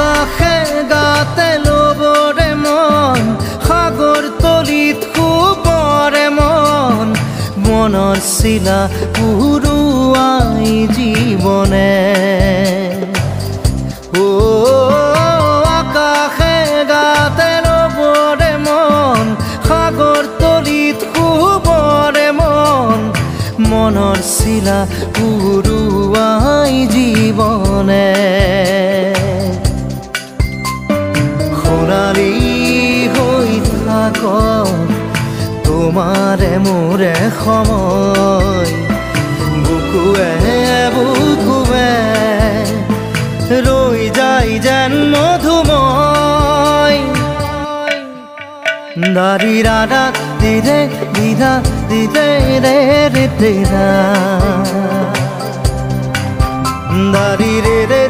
আকাশে গাতে ল'বৰে মন সাগৰ তলিত শুবৰে মন মনৰ চিলা উৰুৱাই জীৱনে আকাশে গাতে ল'বৰে মন সাগৰ তলিত শুবৰে মন মনৰ চিলা উৰুৱাই জীৱনে সোণালী হৈ থাকক তোমাৰে মোৰে সময় বুকুৱে বুকুৱে ৰৈ যায় যেন মধুময় দাৰি ৰাধা দিৰে দিধা দিদে ৰে ৰে দিধা দাৰি ৰে ৰে